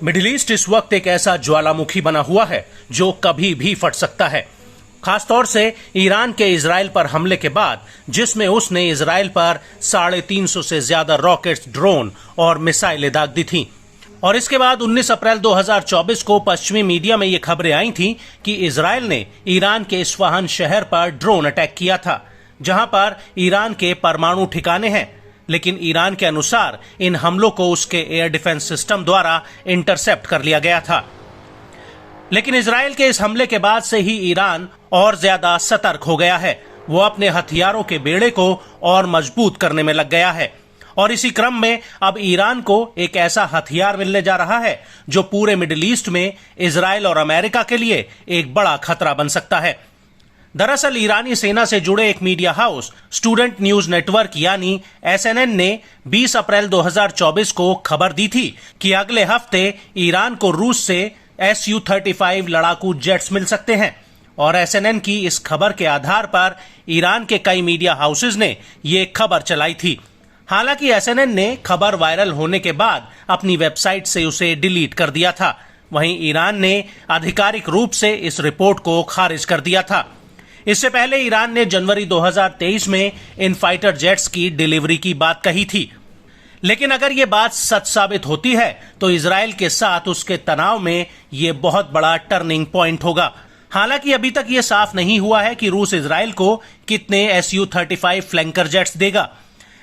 Middle east इस वक्त एक ऐसा ज्वालामुखी बना हुआ है जो कभी भी फट सकता है, खासतौर से ईरान के इजराइल पर हमले के बाद, जिसमें उसने इजराइल पर 350 से ज्यादा रॉकेट्स, ड्रोन और मिसाइलें दाग दी थीं। और इसके बाद 19 अप्रैल 2024 को पश्चिमी मीडिया में ये खबरें आई थीं कि इजराइल ने ईरान के इस्फहान शहर पर ड्रोन अटैक किया था, जहां पर ईरान के परमाणु ठिकाने हैं। लेकिन ईरान के अनुसार इन हमलों को उसके एयर डिफेंस सिस्टम द्वारा इंटरसेप्ट कर लिया गया था। लेकिन इजराइल के इस हमले के बाद से ही ईरान और ज्यादा सतर्क हो गया है। वो अपने हथियारों के बेड़े को और मजबूत करने में लग गया है। और इसी क्रम में अब ईरान को एक ऐसा हथियार मिलने जा रहा है जो पूरे मिडिल ईस्ट में इजराइल और अमेरिका के लिए एक बड़ा खतरा बन सकता है। दरअसल ईरानी सेना से जुड़े एक media house student news network यानी SNN ने 20 अप्रैल 2024 को खबर दी थी कि अगले हफ्ते ईरान को रूस से Su-35 लड़ाकू जेट्स मिल सकते हैं। और SNN की इस खबर के आधार पर ईरान के कई मीडिया हाउसेज ने ये खबर चलाई थी। हालांकि SNN ने खबर वायरल होने के बाद अपनी वेबसाइट से उसे डिलीट कर दिया था। वहीं ईरान ने आधिकारिक रूप से इस रिपोर्ट को खारिज कर दिया था। इससे पहले ईरान ने जनवरी 2023 में इन फाइटर जेट्स की डिलीवरी की बात कही थी। लेकिन अगर ये बात सच साबित होती है तो इजराइल के साथ उसके तनाव में ये बहुत बड़ा टर्निंग पॉइंट होगा। हालांकि अभी तक ये साफ नहीं हुआ है कि रूस इजराइल को कितने Su-35 फ्लैंकर जेट्स देगा,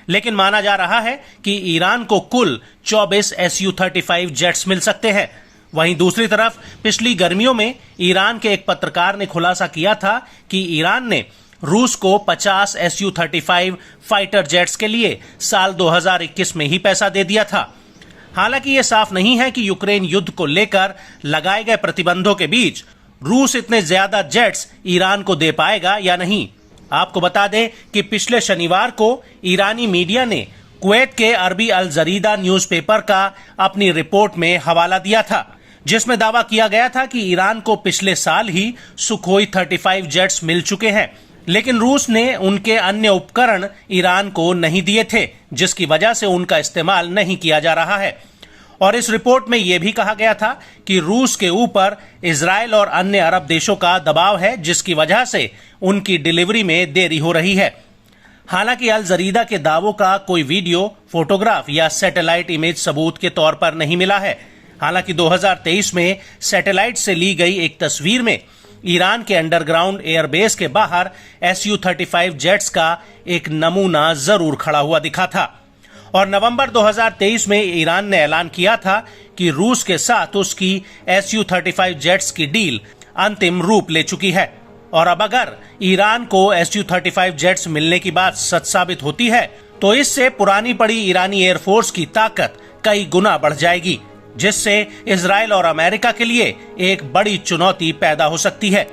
लेकिन माना जा रहा है कि ईरान को कुल 24 Su-35 जेट्स मिल सकते हैं। वहीं दूसरी तरफ पिछली गर्मियों में ईरान के एक पत्रकार ने खुलासा किया था कि ईरान ने रूस को 50 Su-35 फाइटर जेट्स के लिए साल 2021 में ही पैसा दे दिया था। हालांकि ये साफ नहीं है कि यूक्रेन युद्ध को लेकर लगाए गए प्रतिबंधों के बीच रूस इतने ज्यादा जेट्स ईरान को दे पाएगा या नहीं। आपको बता दें कि पिछले शनिवार को ईरानी मीडिया ने कुवैत के अरबी अल जरीदा न्यूज़पेपर का अपनी रिपोर्ट में हवाला दिया था, जिसमें दावा किया गया था कि ईरान को पिछले साल ही सुखोई 35 जेट्स मिल चुके हैं, लेकिन रूस ने उनके अन्य उपकरण ईरान को नहीं दिए थे, जिसकी वजह से उनका इस्तेमाल नहीं किया जा रहा है। और इस रिपोर्ट में यह भी कहा गया था कि रूस के ऊपर इजराइल और अन्य अरब देशों का दबाव है, जिसकी वजह से उनकी डिलीवरी में देरी हो रही है। हालांकि अल जरीदा के दावों का कोई वीडियो, फोटोग्राफ या सैटेलाइट इमेज सबूत के तौर पर नहीं मिला है। हालांकि 2023 में सैटेलाइट से ली गई एक तस्वीर में ईरान के अंडरग्राउंड एयरबेस के बाहर Su-35 जेट्स का एक नमूना जरूर खड़ा हुआ दिखा था। और नवंबर 2023 में ईरान ने ऐलान किया था कि रूस के साथ उसकी Su-35 जेट्स की डील अंतिम रूप ले चुकी है। और अब अगर ईरान को Su-35 जेट्स मिलने की बात सच साबित होती है तो इससे पुरानी पड़ी ईरानी एयरफोर्स की ताकत कई गुना बढ़ जाएगी, जिससे इजराइल और अमेरिका के लिए एक बड़ी चुनौती पैदा हो सकती है।